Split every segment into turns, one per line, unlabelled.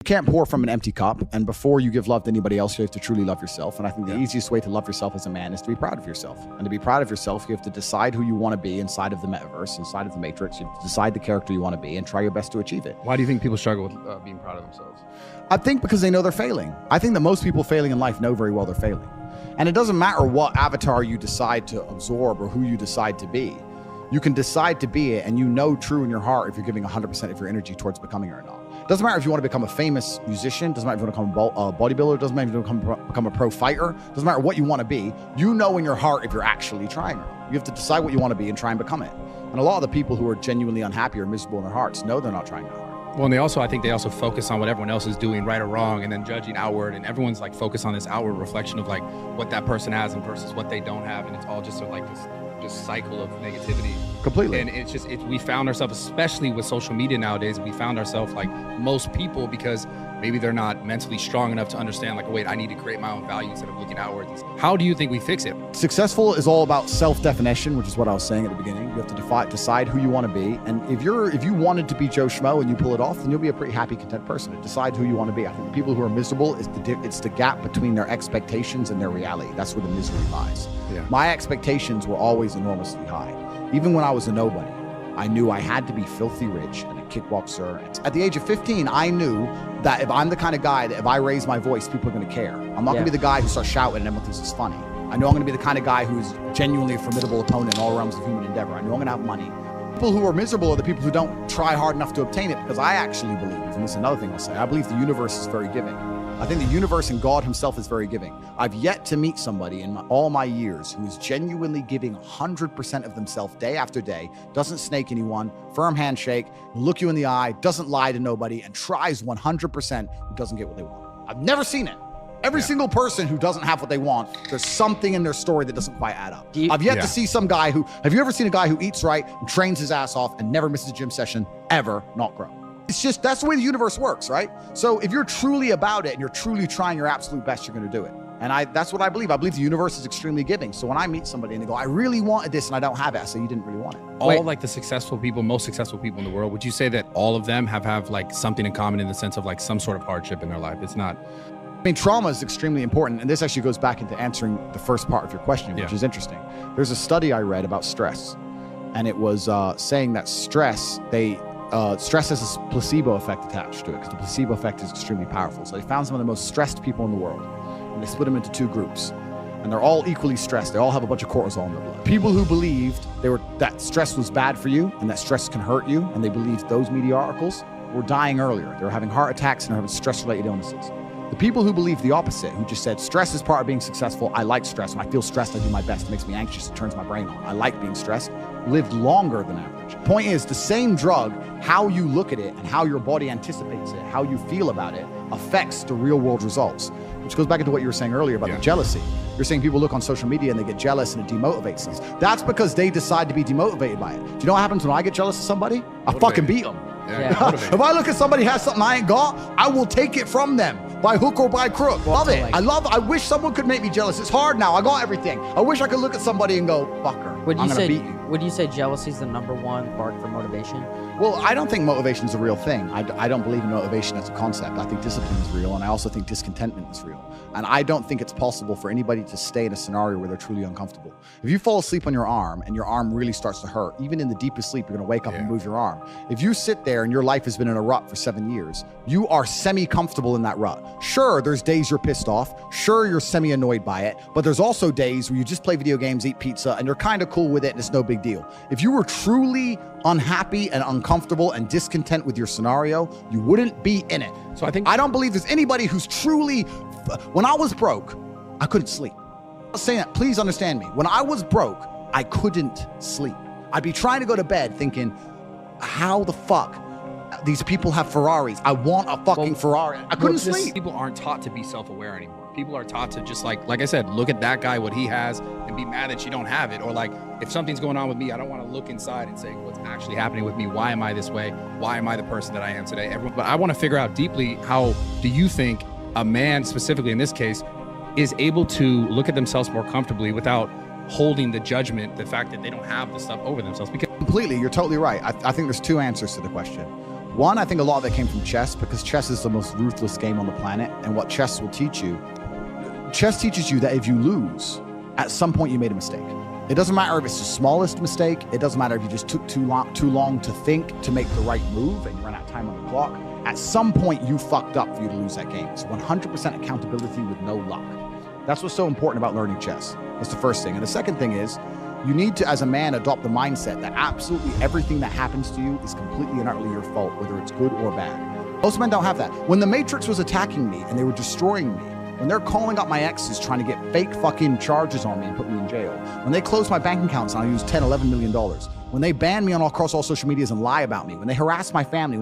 can't pour from an empty cup, and before you give love to anybody else, you have to truly love yourself. And I think the easiest way to love yourself as a man is to be proud of yourself. And to be proud of yourself, you have to decide who you want to be inside of the metaverse, inside of the matrix. You have to decide the character you want to be and try your best to achieve it.
Why do you think people struggle with being proud of themselves?
I think because they know they're failing. I think that most people failing in life know very well they're failing. And it doesn't matter what avatar you decide to absorb or who you decide to be. You can decide to be it, and you know true in your heart if you're giving 100% of your energy towards becoming it or not. Doesn't matter if you want to become a famous musician, doesn't matter if you want to become a bodybuilder, doesn't matter if you want to become a pro fighter, doesn't matter what you want to be, you know in your heart if you're actually trying or not. You have to decide what you want to be and try and become it. And a lot of the people who are genuinely unhappy or miserable in their hearts know they're not trying that hard.
Well, and I think they also focus on what everyone else is doing right or wrong, and then judging outward, and everyone's like focused on this outward reflection of like what that person has and versus what they don't have, and it's all just sort of like this cycle of negativity.
Completely.
And it's just, we found ourselves, especially with social media nowadays, we found ourselves like most people, because maybe they're not mentally strong enough to understand like, wait, I need to create my own value instead of looking outwards. How do you think we fix it?
Successful is all about self-definition, which is what I was saying at the beginning. You have to decide who you want to be. And if you wanted to be Joe Schmo and you pull it off, then you'll be a pretty happy, content person. Decide who you want to be. I think the people who are miserable, it's the gap between their expectations and their reality. That's where the misery lies.
Yeah.
My expectations were always enormously high. Even when I was a nobody, I knew I had to be filthy rich and a kickboxer. At the age of 15, I knew that if I'm the kind of guy that if I raise my voice, people are going to care. I'm not going to be the guy who starts shouting and everyone thinks it's funny. I know I'm going to be the kind of guy who's genuinely a formidable opponent in all realms of human endeavor. I know I'm going to have money. People who are miserable are the people who don't try hard enough to obtain it, because I actually believe, and this is another thing I'll say, I believe the universe is very giving. I think the universe and God himself is very giving. I've yet to meet somebody in all my years who is genuinely giving 100% of themselves day after day, doesn't snake anyone, firm handshake, look you in the eye, doesn't lie to nobody, and tries 100% who doesn't get what they want. I've never seen it. Every single person who doesn't have what they want, there's something in their story that doesn't quite add up. I've yet to see some guy have you ever seen a guy who eats right and trains his ass off and never misses a gym session, ever not grow? It's just, that's the way the universe works, right? So if you're truly about it and you're truly trying your absolute best, you're going to do it. And that's what I believe. I believe the universe is extremely giving. So when I meet somebody and they go, I really wanted this and I don't have it, I say, you didn't really want it.
All like the successful people, most successful people in the world, would you say that all of them have like something in common in the sense of like some sort of hardship in their life? It's not...
I mean, trauma is extremely important. And this actually goes back into answering the first part of your question, which is interesting. There's a study I read about stress. And it was saying that stress has a placebo effect attached to it, because the placebo effect is extremely powerful. So they found some of the most stressed people in the world, and they split them into two groups, and they're all equally stressed. They all have a bunch of cortisol in their blood. People who believed that stress was bad for you and that stress can hurt you, and they believed those media articles, were dying earlier. They were having heart attacks and they were having stress-related illnesses. The people who believed the opposite, who just said, stress is part of being successful. I like stress. When I feel stressed, I do my best. It makes me anxious. It turns my brain on. I like being stressed. Lived longer than average. Point is, the same drug, how you look at it and how your body anticipates it, how you feel about it, affects the real world results. Which goes back into what you were saying earlier about the jealousy. You're saying people look on social media and they get jealous and it demotivates them. That's because they decide to be demotivated by it. Do you know what happens when I get jealous of somebody? I fucking beat them. If I look at somebody who has something I ain't got, I will take it from them by hook or by crook. Love it. I wish someone could make me jealous. It's hard now. I got everything. I wish I could look at somebody and go, fucker, I'm gonna beat you.
Would you say jealousy is the #1 bark for motivation?
Well, I don't think motivation is a real thing. I don't believe in motivation as a concept. I think discipline is real, and I also think discontentment is real. And I don't think it's possible for anybody to stay in a scenario where they're truly uncomfortable. If you fall asleep on your arm and your arm really starts to hurt, even in the deepest sleep, you're gonna wake up and move your arm. If you sit there and your life has been in a rut for 7 years, you are semi-comfortable in that rut. Sure, there's days you're pissed off. Sure, you're semi-annoyed by it. But there's also days where you just play video games, eat pizza, and you're kind of cool with it and it's no big deal. If you were truly unhappy and uncomfortable and discontent with your scenario, you wouldn't be in it. So I don't believe there's anybody who's truly... When I was broke, I couldn't sleep. I'm not saying that, please understand me. When I was broke, I couldn't sleep. I'd be trying to go to bed thinking, how the fuck these people have Ferraris? I want a fucking Ferrari. I couldn't sleep.
People aren't taught to be self-aware anymore. People are taught to just like I said, look at that guy, what he has, and be mad that you don't have it. Or like, if something's going on with me, I don't want to look inside and say, what's actually happening with me? Why am I this way? Why am I the person that I am today? But I want to figure out deeply, how do you think a man, specifically in this case, is able to look at themselves more comfortably without holding the judgment, the fact that they don't have the stuff over themselves? Because
completely, you're totally right. I think there's two answers to the question. One, I think a lot of it came from chess, because chess is the most ruthless game on the planet. And what chess will teach you, chess teaches you that if you lose, at some point you made a mistake. It doesn't matter if it's the smallest mistake. It doesn't matter if you just took too long to think to make the right move and you ran out of time on the clock. At some point you fucked up for you to lose that game. It's 100% accountability with no luck. That's what's so important about learning chess. That's the first thing. And the second thing is, you need to, as a man, adopt the mindset that absolutely everything that happens to you is completely and utterly your fault, whether it's good or bad. Most men don't have that. When the Matrix was attacking me and they were destroying me, when they're calling up my exes trying to get fake fucking charges on me and put me in jail, when they close my bank accounts and I use $10, $11 million, when they ban me across all social medias and lie about me, when they harass my family,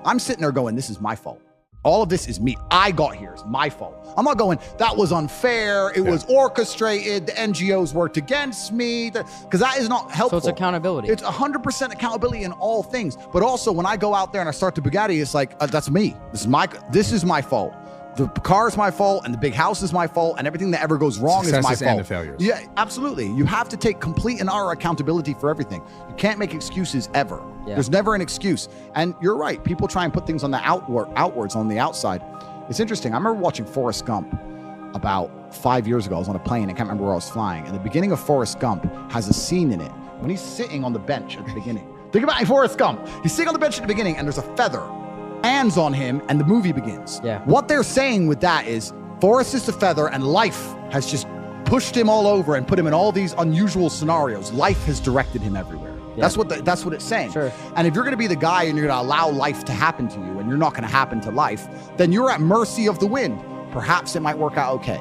I'm sitting there going, this is my fault. All of this is me. I got here. It's my fault. I'm not going, that was unfair. It was orchestrated. The NGOs worked against me. Because that is not helpful.
So it's accountability.
It's 100% accountability in all things. But also when I go out there and I start the Bugatti, it's like, that's me. This is my fault. The car is my fault, and the big house is my fault, and everything that ever goes wrong is my fault.
And the failures.
Yeah, absolutely. You have to take complete and utter accountability for everything. You can't make excuses ever. Yeah. There's never an excuse. And you're right. People try and put things on the outwards on the outside. It's interesting. I remember watching Forrest Gump about 5 years ago. I was on a plane. I can't remember where I was flying. And the beginning of Forrest Gump has a scene in it when he's sitting on the bench at the beginning. Think about Forrest Gump. He's sitting on the bench at the beginning, and there's a feather lands on him, and the movie begins.
Yeah.
What they're saying with that is Forrest is the feather, and life has just pushed him all over and put him in all these unusual scenarios. Life has directed him everywhere. Yeah. That's what it's saying.
Sure.
And if you're going to be the guy and you're going to allow life to happen to you, and you're not going to happen to life, then you're at mercy of the wind. Perhaps it might work out okay,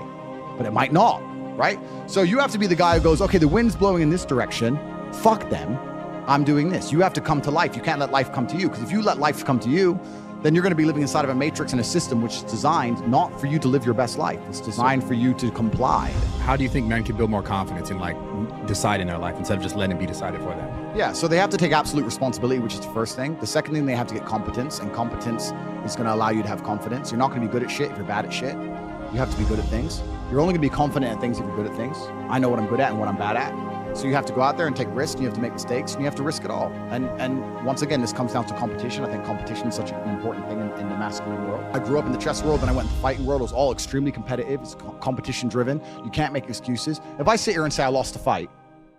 but it might not, right? So you have to be the guy who goes, okay, the wind's blowing in this direction. Fuck them. I'm doing this. You have to come to life. You can't let life come to you, because if you let life come to you, then you're going to be living inside of a matrix and a system which is designed not for you to live your best life. It's designed for you to comply.
How do you think men can build more confidence in like deciding their life instead of just letting it be decided for them?
Yeah, so they have to take absolute responsibility, which is the first thing. The second thing, they have to get competence, and competence is going to allow you to have confidence. You're not going to be good at shit if you're bad at shit. You have to be good at things. You're only going to be confident at things if you're good at things. I know what I'm good at and what I'm bad at. So you have to go out there and take risks, and you have to make mistakes, and you have to risk it all. And once again, this comes down to competition. I think competition is such an important thing in the masculine world. I grew up in the chess world, then I went into the fighting world. It was all extremely competitive. It's competition driven. You can't make excuses. If I sit here and say I lost a fight,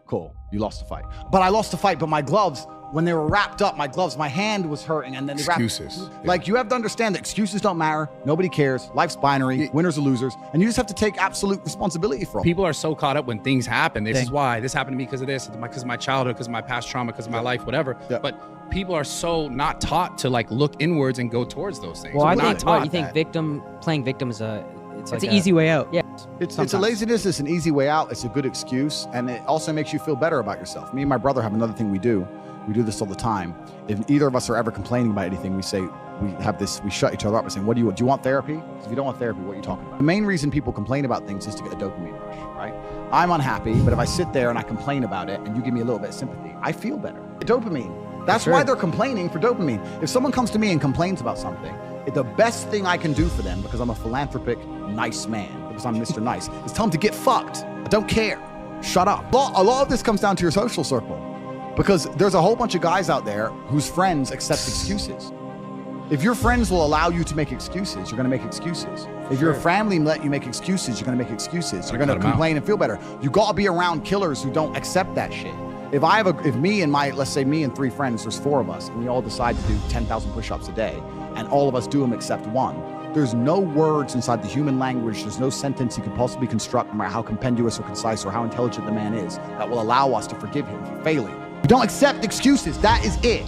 cool, you lost a fight. But I lost a fight, but my gloves, when they were wrapped up, my hand was hurting, and then they
excuses.
Like, you have to understand that excuses don't matter. Nobody cares. Life's binary. Winners or losers, and you just have to take absolute responsibility for it.
People are so caught up when things happen. This is why this happened to me, because of this, because of my childhood, because of my past trauma, because of my life, whatever. Yeah. But people are so not taught to like look inwards and go towards those things.
Well, I think you think playing victim is it's an easy way out. Yeah.
It's a laziness. It's an easy way out. It's a good excuse, and it also makes you feel better about yourself. Me and my brother have another thing we do. We do this all the time. If either of us are ever complaining about anything, we shut each other up and saying, do you want therapy? Because if you don't want therapy, what are you talking about? The main reason people complain about things is to get a dopamine rush, right? I'm unhappy, but if I sit there and I complain about it and you give me a little bit of sympathy, I feel better. Dopamine. That's why they're complaining for dopamine. If someone comes to me and complains about something, the best thing I can do for them, because I'm a philanthropic, nice man, because I'm Mr. Nice, is tell them to get fucked. I don't care. Shut up. A lot of this comes down to your social circle. Because there's a whole bunch of guys out there whose friends accept excuses. If your friends will allow you to make excuses, you're going to make excuses. If your family let you make excuses, you're going to make excuses. You're going to complain and feel better. You got to be around killers who don't accept that shit. Let's say me and 3 friends, there's 4 of us, and we all decide to do 10,000 push-ups a day, and all of us do them except one. There's no words inside the human language, there's no sentence you could possibly construct, no matter how compendious or concise or how intelligent the man is, that will allow us to forgive him for failing. We don't accept excuses. That is it.